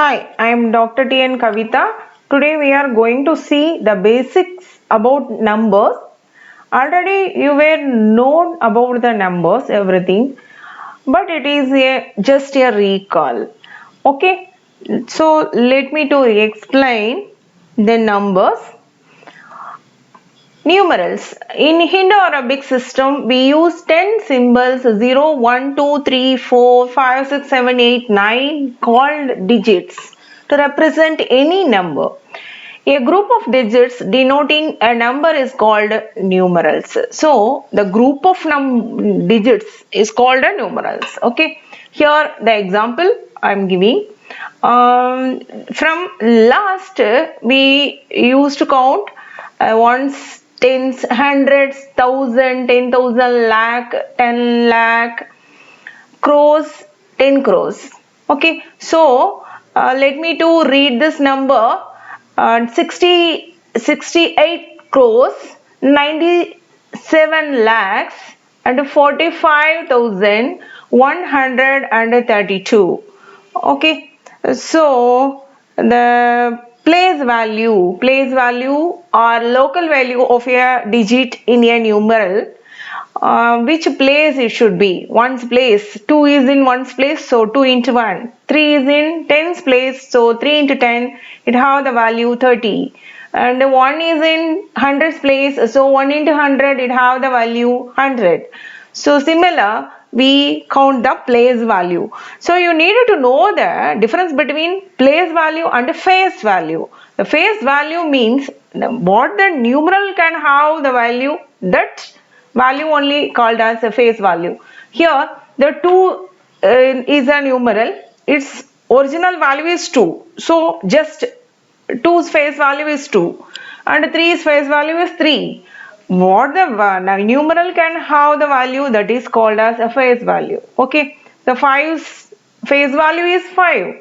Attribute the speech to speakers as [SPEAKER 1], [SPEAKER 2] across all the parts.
[SPEAKER 1] Hi, I am Dr. T. N. Kavita. Today we are going to see the basics about numbers. Already you were known about the numbers, everything, but it is just a recall. Okay, so let me to explain the numbers. Numerals. In Indo-Arabic system, we use 10 symbols 0, 1, 2, 3, 4, 5, 6, 7, 8, 9 called digits to represent any number. A group of digits denoting a number is called numerals. So, the group of digits is called a numerals. Okay. Here the example I am giving. From last we used to count ones, tens, hundreds, thousand, 10,000, lakh, 10 lakh, crores, 10 crores. Okay, so let me to read this number 68 crores, 97 lakhs and 45,132. Okay, so the place value or local value of a digit in a numeral, which place it should be. Ones place, 2 is in ones place, so 2 into 1. 3 is in tens place, so 3 into 10, it have the value 30. And 1 is in hundreds place, so 1 into 100, it have the value 100. So similar, we count the place value. So you needed to know the difference between place value and face value. The face value means what the numeral can have the value, that value only called as a face value. Here the 2 is a numeral, its original value is 2. So just 2's face value is 2 and 3's face value is 3. What the numeral can have the value, that is called as a face value. Okay, the 5's face value is 5.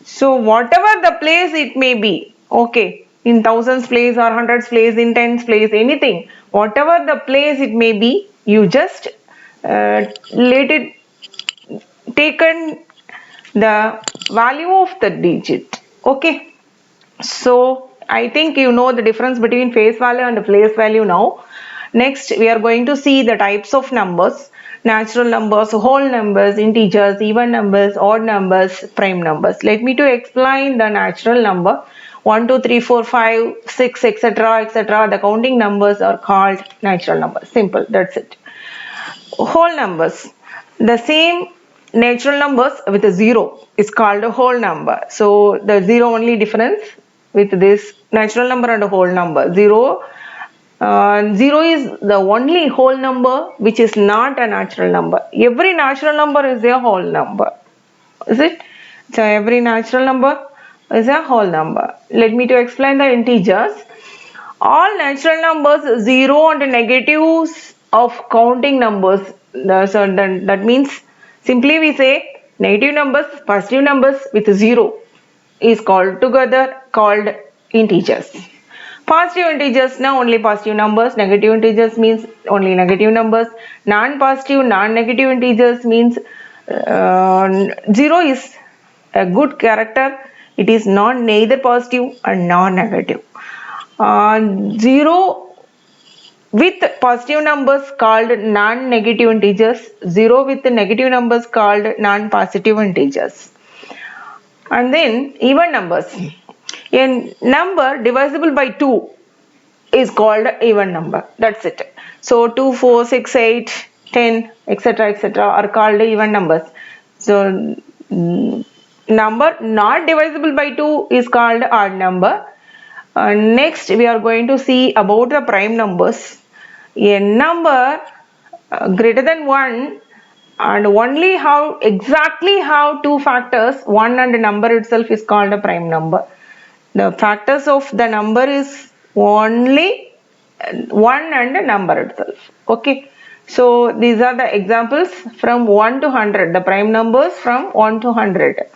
[SPEAKER 1] So whatever the place it may be, okay, in thousands place or hundreds place, in tens place, anything, whatever the place it may be, you just let it taken the value of the digit. Okay, so I think you know the difference between face value and place value now. Next we are going to see the types of numbers: natural numbers, whole numbers, integers, even numbers, odd numbers, prime numbers. Let me to explain the natural number. 1, 2, 3, 4, 5, 6, etc., etc. The counting numbers are called natural numbers. Simple, that's it. Whole numbers, the same natural numbers with a 0 is called a whole number. So the 0 only difference with this natural number and a whole number. 0 is the only whole number which is not a natural number. Every natural number is a whole number. Is it? So every natural number is a whole number. Let me to explain the integers. All natural numbers, 0 and negatives of counting numbers. So that means simply we say negative numbers, positive numbers with 0 is called integers. Positive integers now only positive numbers, negative integers means only negative numbers, non-positive, non-negative integers means 0 is a good character, it is neither positive and non-negative. 0 with positive numbers called non-negative integers, 0 with negative numbers called non-positive integers. And then even numbers. A number divisible by 2 is called even number. That's it. So 2, 4, 6, 8, 10, etc., etc. are called even numbers. So number not divisible by 2 is called odd number. Next we are going to see about the prime numbers. A number greater than 1 and only exactly have 2 factors, 1 and number itself is called a prime number. The factors of the number is only 1 and number itself. Okay, so these are the examples from 1 to 100, the prime numbers from 1 to 100.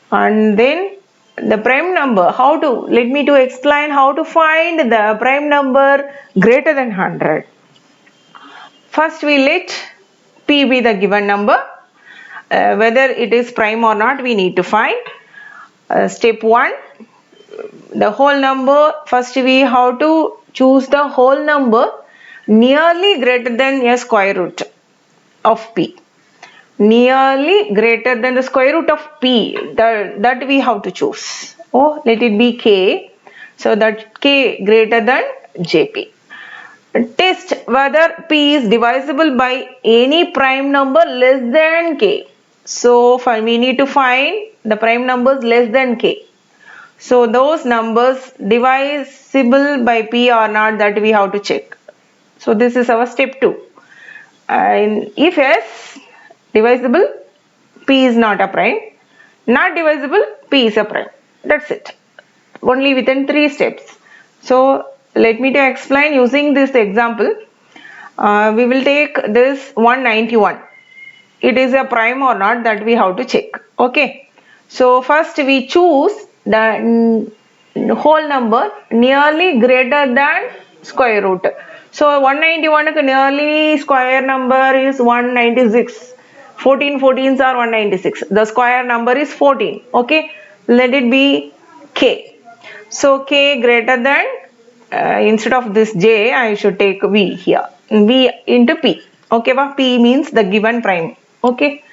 [SPEAKER 1] And then the prime number, let me to explain how to find the prime number greater than 100. First we let P be the given number. whether it is prime or not, we need to find. Step 1, the whole number. First we have to choose the whole number nearly greater than a square root of p. Nearly greater than the square root of p, that we have to choose. Oh, let it be k. So that k greater than jp. Test whether p is divisible by any prime number less than k. So we need to find the prime numbers less than k. So those numbers divisible by p or not, that we have to check. So this is our step 2. And if yes, divisible, p is not a prime. Not divisible, p is a prime. That's it. Only within 3 steps. So let me to explain using this example. We will take this 191. It is a prime or not, that we have to check. Okay. So first we choose the whole number nearly greater than square root. So 191 nearly square number is 196. 14 14s are 196. The square number is 14. Okay. Let it be k. So k greater than, instead of this j, I should take v here. V into p. Okay, p means the given prime. Okay,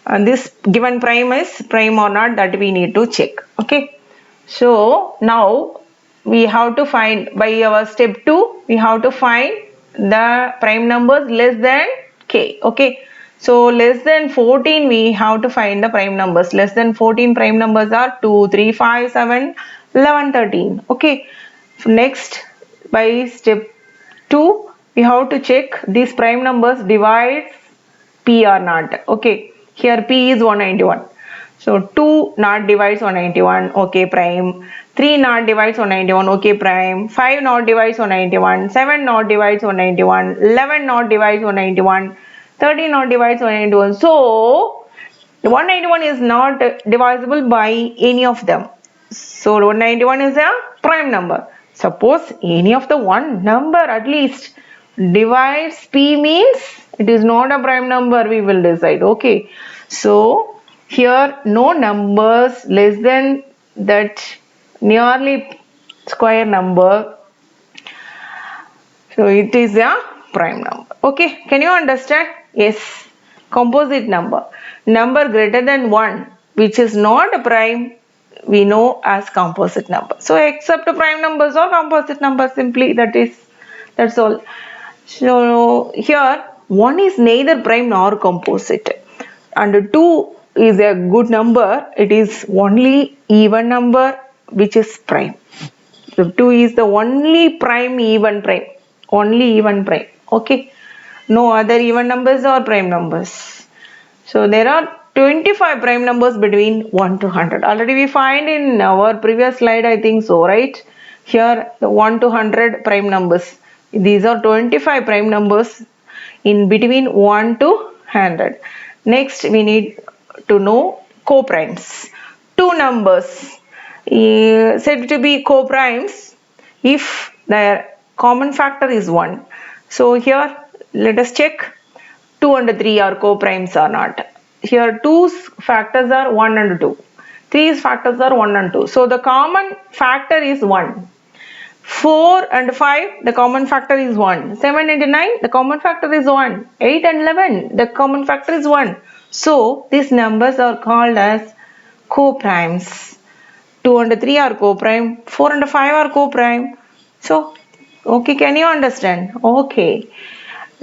[SPEAKER 1] and this given prime is prime or not, that we need to check. Okay, so now we have to find, by our step 2, we have to find the prime numbers less than k. Okay, so less than 14 we have to find the prime numbers. Less than 14 prime numbers are 2, 3, 5, 7, 11, 13. Okay, so next, by step 2, we have to check these prime numbers divides p or not. Okay, here p is 191. So 2 not divides 191. Okay, prime. 3 not divides 191. Okay, prime. 5 not divides 191. 7 not divides 191. 11 not divides 191. 13 not divides 191. So 191 is not divisible by any of them. So 191 is a prime number. Suppose any of the one number at least divides p, means it is not a prime number, we will decide. Okay, so here no numbers less than that nearly square number, so it is a prime number. Okay, can you understand? Yes. Composite number greater than 1 which is not a prime, we know as composite number. So except prime numbers or composite numbers, simply that's all. So here 1 is neither prime nor composite, and 2 is a good number. It is only even number which is prime. So 2 is the only prime, even prime. Only even prime. Okay. No other even numbers or prime numbers. So there are 25 prime numbers between 1 to 100. Already we find in our previous slide, I think so, right? Here the 1 to 100 prime numbers. These are 25 prime numbers in between 1 to 100. Next we need to know coprimes. Two numbers said to be coprimes if their common factor is 1. So here let us check 2 and 3 are coprimes or not. Here 2's factors are 1 and 2. 3's factors are 1 and 2. So the common factor is 1. 4 and 5, the common factor is 1. 7 and 9, the common factor is 1. 8 and 11, the common factor is 1. So these numbers are called as coprimes. 2 and 3 are coprime. 4 and 5 are coprime. So, okay, can you understand? Okay.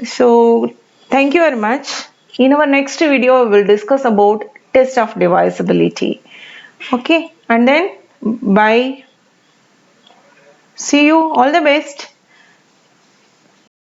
[SPEAKER 1] So, thank you very much. In our next video, we will discuss about test of divisibility. Okay, and then bye. See you. All the best.